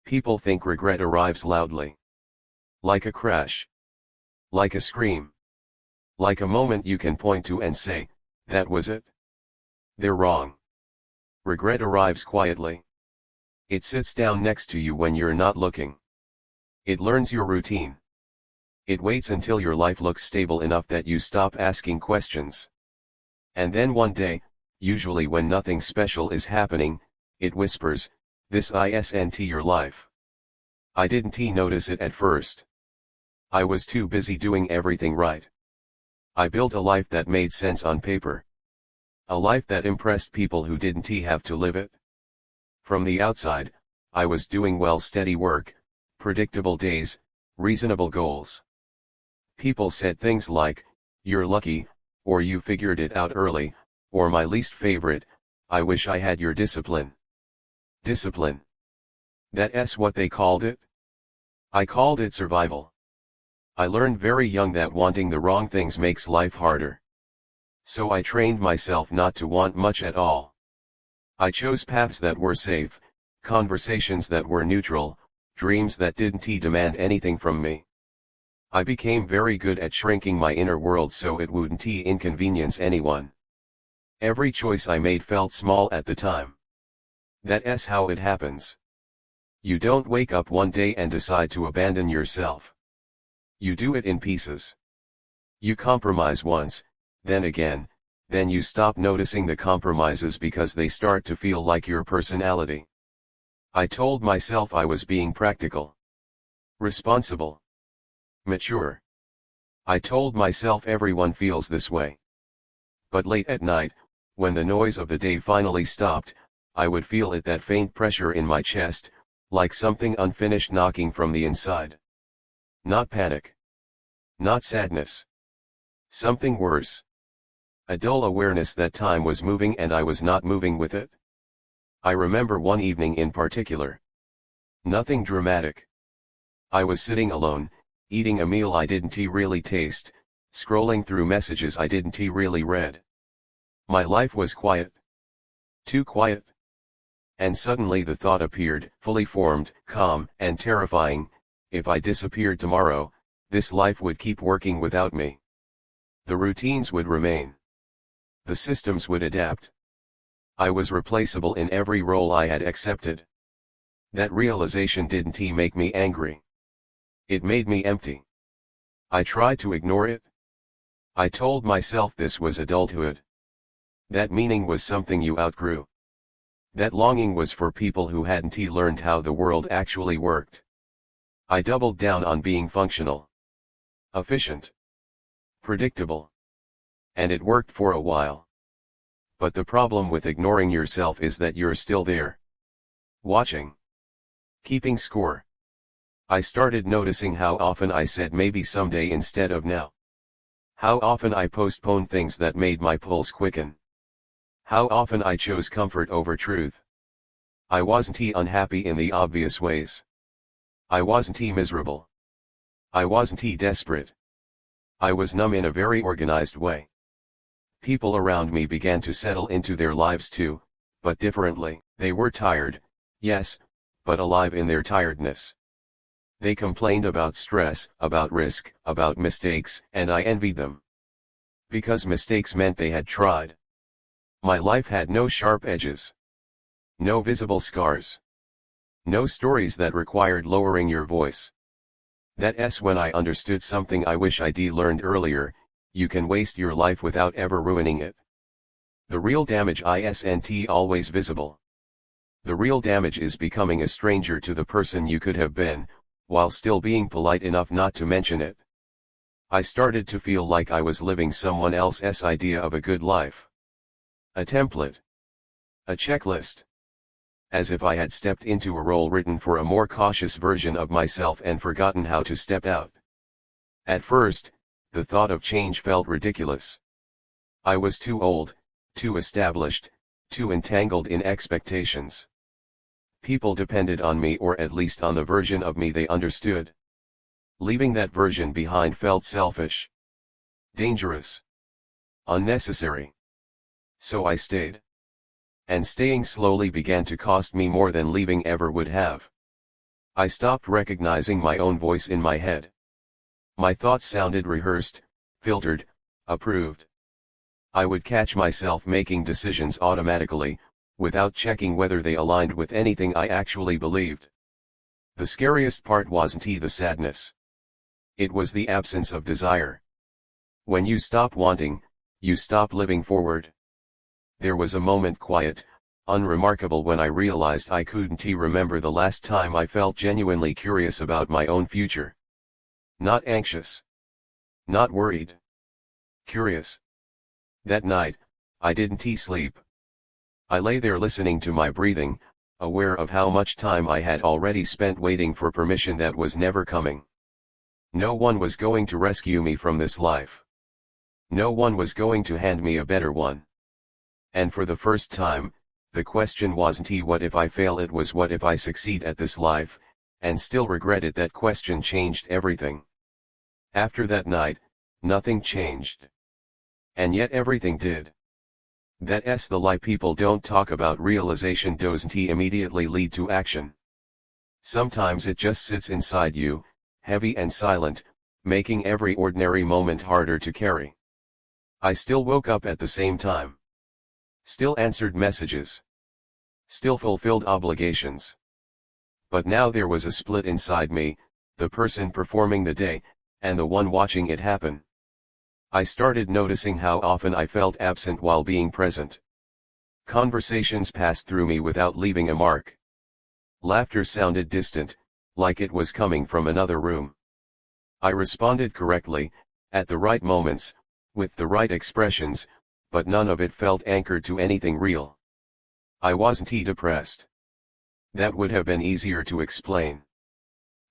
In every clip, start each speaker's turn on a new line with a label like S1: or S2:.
S1: People think regret arrives loudly. Like a crash. Like a scream. Like a moment you can point to and say, that was it. They're wrong. Regret arrives quietly. It sits down next to you when you're not looking. It learns your routine. It waits until your life looks stable enough that you stop asking questions. And then one day, usually when nothing special is happening, it whispers, this isn't your life. I didn't notice it at first. I was too busy doing everything right. I built a life that made sense on paper. A life that impressed people who didn't have to live it. From the outside, I was doing well, steady work, predictable days, reasonable goals. People said things like, you're lucky, or you figured it out early, or my least favorite, I wish I had your discipline. Discipline. That's what they called it? I called it survival. I learned very young that wanting the wrong things makes life harder. So I trained myself not to want much at all. I chose paths that were safe, conversations that were neutral, dreams that didn't demand anything from me. I became very good at shrinking my inner world so it wouldn't inconvenience anyone. Every choice I made felt small at the time. That's how it happens. You don't wake up one day and decide to abandon yourself. You do it in pieces. You compromise once, then again, then you stop noticing the compromises because they start to feel like your personality. I told myself I was being practical, responsible, mature. I told myself everyone feels this way. But late at night, when the noise of the day finally stopped, I would feel it, that faint pressure in my chest, like something unfinished knocking from the inside. Not panic. Not sadness. Something worse. A dull awareness that time was moving and I was not moving with it. I remember one evening in particular. Nothing dramatic. I was sitting alone, eating a meal I didn't really taste, scrolling through messages I didn't really read. My life was quiet. Too quiet. And suddenly the thought appeared, fully formed, calm, and terrifying, if I disappeared tomorrow, this life would keep working without me. The routines would remain. The systems would adapt. I was replaceable in every role I had accepted. That realization didn't make me angry. It made me empty. I tried to ignore it. I told myself this was adulthood. That meaning was something you outgrew. That longing was for people who hadn't learned how the world actually worked. I doubled down on being functional, efficient, predictable. And it worked for a while. But the problem with ignoring yourself is that you're still there. Watching. Keeping score. I started noticing how often I said maybe someday instead of now. How often I postponed things that made my pulse quicken. How often I chose comfort over truth. I wasn't unhappy in the obvious ways. I wasn't miserable. I wasn't desperate. I was numb in a very organized way. People around me began to settle into their lives too, but differently. They were tired, yes, but alive in their tiredness. They complained about stress, about risk, about mistakes, and I envied them. Because mistakes meant they had tried. My life had no sharp edges. No visible scars. No stories that required lowering your voice. That's when I understood something I wish I'd learned earlier: you can waste your life without ever ruining it. The real damage isn't always visible. The real damage is becoming a stranger to the person you could have been, while still being polite enough not to mention it. I started to feel like I was living someone else's idea of a good life. A template. A checklist. As if I had stepped into a role written for a more cautious version of myself and forgotten how to step out. At first, the thought of change felt ridiculous. I was too old, too established, too entangled in expectations. People depended on me, or at least on the version of me they understood. Leaving that version behind felt selfish, dangerous, unnecessary. So I stayed. And staying slowly began to cost me more than leaving ever would have. I stopped recognizing my own voice in my head. My thoughts sounded rehearsed, filtered, approved. I would catch myself making decisions automatically, without checking whether they aligned with anything I actually believed. The scariest part wasn't the sadness. It was the absence of desire. When you stop wanting, you stop living forward. There was a moment quiet, unremarkable when I realized I couldn't remember the last time I felt genuinely curious about my own future. Not anxious. Not worried. Curious. That night, I didn't sleep. I lay there listening to my breathing, aware of how much time I had already spent waiting for permission that was never coming. No one was going to rescue me from this life. No one was going to hand me a better one. And for the first time, the question wasn't what if I fail, it was what if I succeed at this life, and still regret it. That question changed everything. After that night, nothing changed. And yet everything did. That's the lie people don't talk about. Realization doesn't immediately lead to action. Sometimes it just sits inside you, heavy and silent, making every ordinary moment harder to carry. I still woke up at the same time. Still answered messages. Still fulfilled obligations. But now there was a split inside me, the person performing the day, and the one watching it happen. I started noticing how often I felt absent while being present. Conversations passed through me without leaving a mark. Laughter sounded distant, like it was coming from another room. I responded correctly, at the right moments, with the right expressions, but none of it felt anchored to anything real. I wasn't depressed. That would have been easier to explain.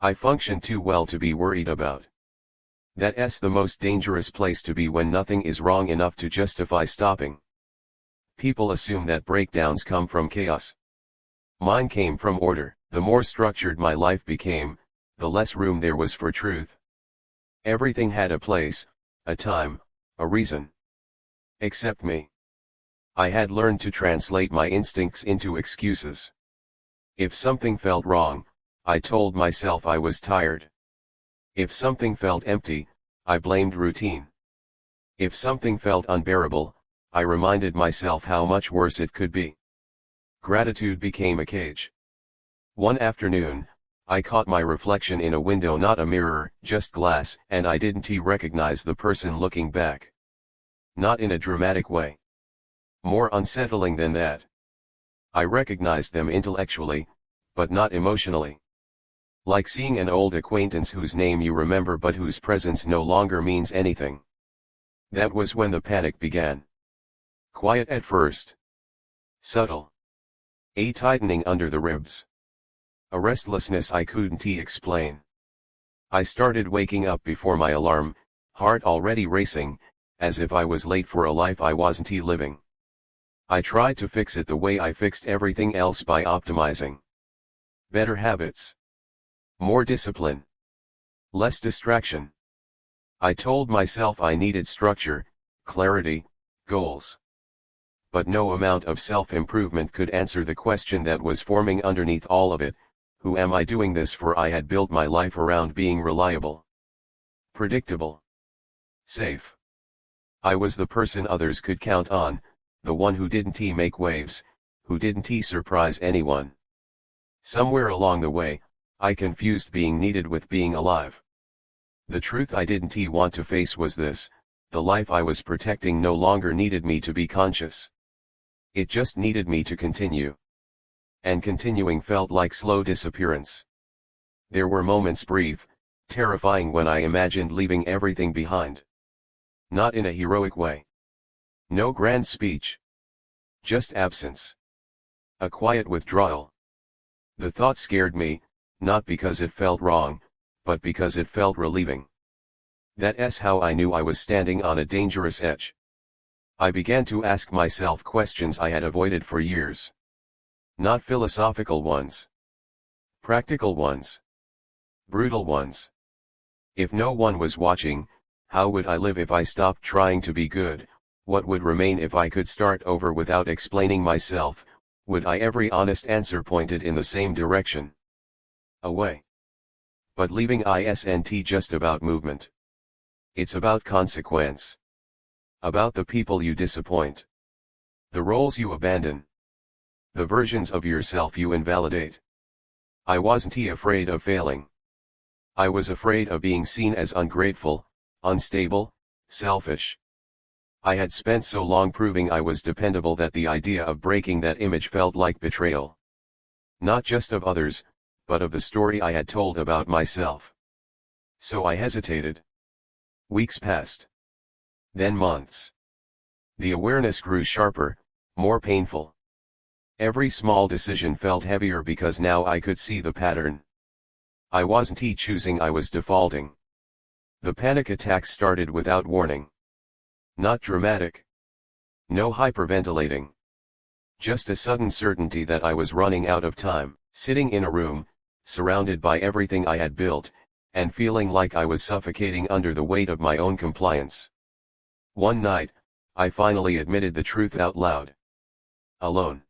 S1: I functioned too well to be worried about. That's the most dangerous place to be when nothing is wrong enough to justify stopping. People assume that breakdowns come from chaos. Mine came from order. The more structured my life became, the less room there was for truth. Everything had a place, a time, a reason. Except me. I had learned to translate my instincts into excuses. If something felt wrong, I told myself I was tired. If something felt empty, I blamed routine. If something felt unbearable, I reminded myself how much worse it could be. Gratitude became a cage. One afternoon, I caught my reflection in a window, not a mirror, just glass, and I didn't recognize the person looking back. Not in a dramatic way. More unsettling than that. I recognized them intellectually, but not emotionally. Like seeing an old acquaintance whose name you remember but whose presence no longer means anything. That was when the panic began. Quiet at first. Subtle. A tightening under the ribs. A restlessness I couldn't explain. I started waking up before my alarm, heart already racing, as if I was late for a life I wasn't living. I tried to fix it the way I fixed everything else, by optimizing. Better habits. More discipline. Less distraction. I told myself I needed structure, clarity, goals. But no amount of self-improvement could answer the question that was forming underneath all of it: who am I doing this for? I had built my life around being reliable, predictable, safe. I was the person others could count on, the one who didn't make waves, who didn't surprise anyone. Somewhere along the way, I confused being needed with being alive. The truth I didn't want to face was this: the life I was protecting no longer needed me to be conscious. It just needed me to continue. And continuing felt like slow disappearance. There were moments, brief, terrifying, when I imagined leaving everything behind. Not in a heroic way. No grand speech. Just absence. A quiet withdrawal. The thought scared me, not because it felt wrong, but because it felt relieving. That's how I knew I was standing on a dangerous edge. I began to ask myself questions I had avoided for years. Not philosophical ones. Practical ones. Brutal ones. If no one was watching, how would I live if I stopped trying to be good? What would remain if I could start over without explaining myself? Would I? Every honest answer pointed in the same direction. away. But leaving isn't just about movement. It's about consequence. About the people you disappoint. The roles you abandon. The versions of yourself you invalidate. I wasn't afraid of failing. I was afraid of being seen as ungrateful, unstable, selfish. I had spent so long proving I was dependable that the idea of breaking that image felt like betrayal. Not just of others, but of the story I had told about myself. So I hesitated. Weeks passed. Then months. The awareness grew sharper, more painful. Every small decision felt heavier because now I could see the pattern. I wasn't choosing, I was defaulting. The panic attacks started without warning. Not dramatic. No hyperventilating. Just a sudden certainty that I was running out of time, sitting in a room, surrounded by everything I had built, and feeling like I was suffocating under the weight of my own compliance. One night, I finally admitted the truth out loud. Alone.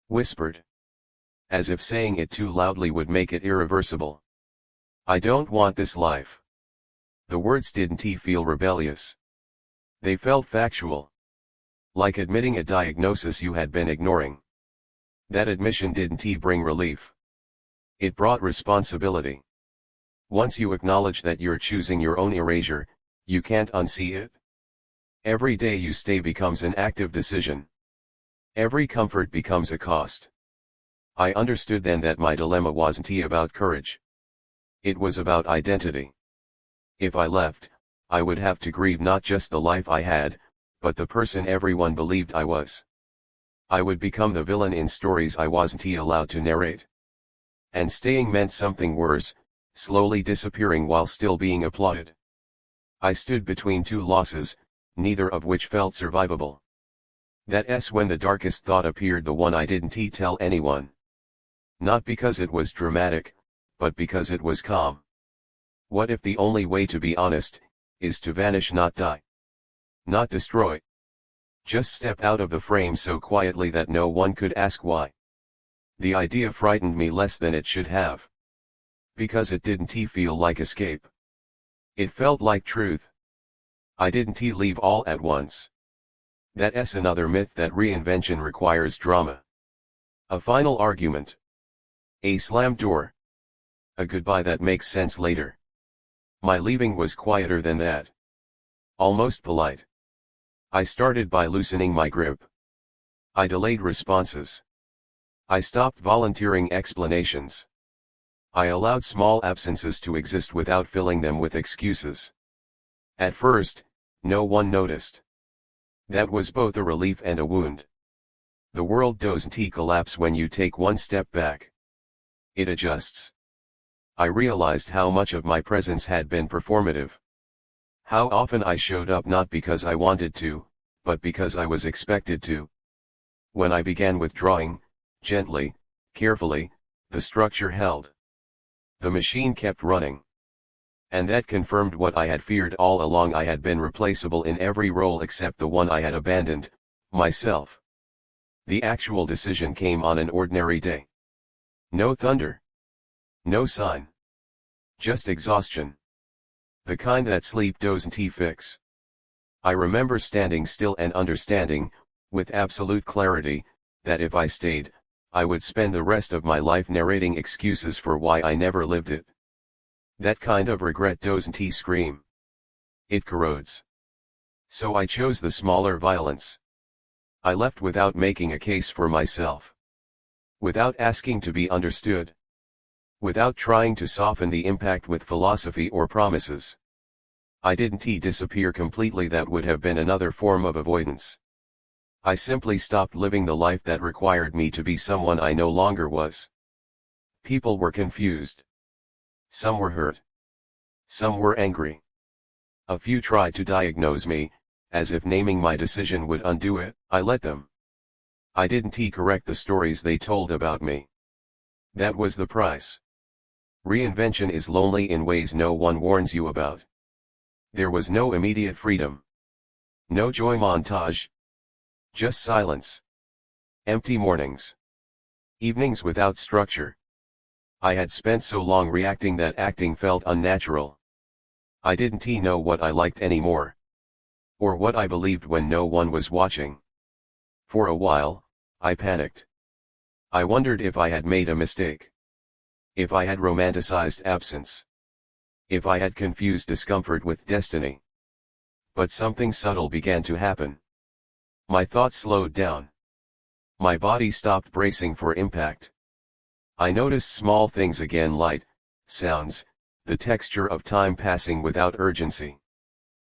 S1: Whispered. As if saying it too loudly would make it irreversible. I don't want this life. The words didn't feel rebellious. They felt factual. Like admitting a diagnosis you had been ignoring. That admission didn't bring relief. It brought responsibility. Once you acknowledge that you're choosing your own erasure, you can't unsee it. Every day you stay becomes an active decision. Every comfort becomes a cost. I understood then that my dilemma wasn't about courage. It was about identity. If I left, I would have to grieve not just the life I had, but the person everyone believed I was. I would become the villain in stories I wasn't allowed to narrate. And staying meant something worse, slowly disappearing while still being applauded. I stood between two losses, neither of which felt survivable. That's when the darkest thought appeared, the one I didn't tell anyone. Not because it was dramatic, but because it was calm. What if the only way to be honest, is to vanish, not die? Not destroy. Just step out of the frame so quietly that no one could ask why. The idea frightened me less than it should have. Because it didn't feel like escape. It felt like truth. I didn't leave all at once. That's another myth, that reinvention requires drama. A final argument. A slammed door. A goodbye that makes sense later. My leaving was quieter than that. Almost polite. I started by loosening my grip. I delayed responses. I stopped volunteering explanations. I allowed small absences to exist without filling them with excuses. At first, no one noticed. That was both a relief and a wound. The world doesn't collapse when you take one step back. It adjusts. I realized how much of my presence had been performative. How often I showed up not because I wanted to, but because I was expected to. When I began withdrawing, gently, carefully, the structure held. The machine kept running. And that confirmed what I had feared all along. I had been replaceable in every role except the one I had abandoned, myself. The actual decision came on an ordinary day. No thunder. No sign. Just exhaustion. The kind that sleep doesn't fix. I remember standing still and understanding, with absolute clarity, that if I stayed, I would spend the rest of my life narrating excuses for why I never lived it. That kind of regret doesn't scream. It corrodes. So I chose the smaller violence. I left without making a case for myself. Without asking to be understood. Without trying to soften the impact with philosophy or promises. I didn't disappear completely, that would have been another form of avoidance. I simply stopped living the life that required me to be someone I no longer was. People were confused. Some were hurt. Some were angry. A few tried to diagnose me, as if naming my decision would undo it. I let them. I didn't correct the stories they told about me. That was the price. Reinvention is lonely in ways no one warns you about. There was no immediate freedom. No joy montage. Just silence. Empty mornings. Evenings without structure. I had spent so long reacting that acting felt unnatural. I didn't know what I liked anymore. Or what I believed when no one was watching. For a while, I panicked. I wondered if I had made a mistake. If I had romanticized absence. If I had confused discomfort with destiny. But something subtle began to happen. My thoughts slowed down. My body stopped bracing for impact. I noticed small things again: light, sounds, the texture of time passing without urgency.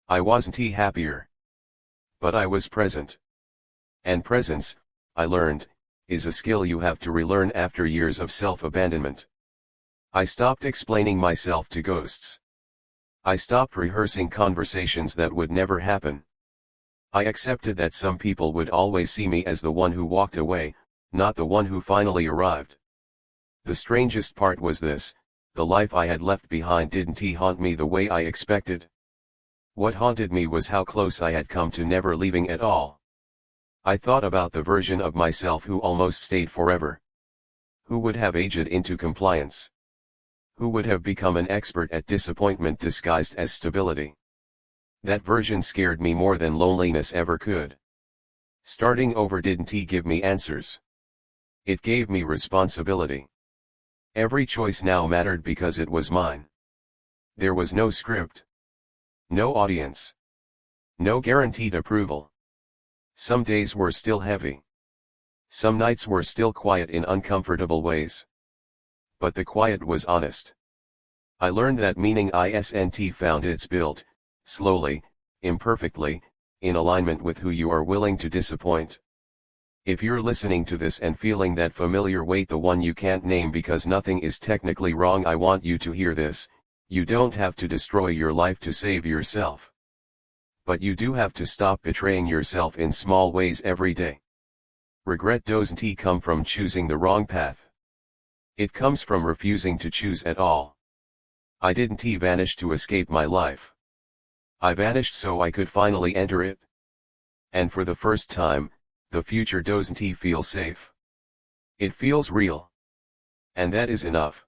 S1: I wasn't happier. But I was present. And presence, I learned, is a skill you have to relearn after years of self-abandonment. I stopped explaining myself to ghosts. I stopped rehearsing conversations that would never happen. I accepted that some people would always see me as the one who walked away, not the one who finally arrived. The strangest part was this: the life I had left behind didn't haunt me the way I expected. What haunted me was how close I had come to never leaving at all. I thought about the version of myself who almost stayed forever. Who would have aged into compliance. Who would have become an expert at disappointment disguised as stability. That version scared me more than loneliness ever could. Starting over didn't give me answers. It gave me responsibility. Every choice now mattered because it was mine. There was no script. No audience. No guaranteed approval. Some days were still heavy. Some nights were still quiet in uncomfortable ways. But the quiet was honest. I learned that meaning isn't found, it's built, slowly, imperfectly, in alignment with who you are willing to disappoint. If you're listening to this and feeling that familiar weight, the one you can't name because nothing is technically wrong, I want you to hear this: you don't have to destroy your life to save yourself. But you do have to stop betraying yourself in small ways every day. Regret doesn't come from choosing the wrong path. It comes from refusing to choose at all. I didn't vanish to escape my life. I vanished so I could finally enter it. And for the first time, the future doesn't feel safe. It feels real. And that is enough.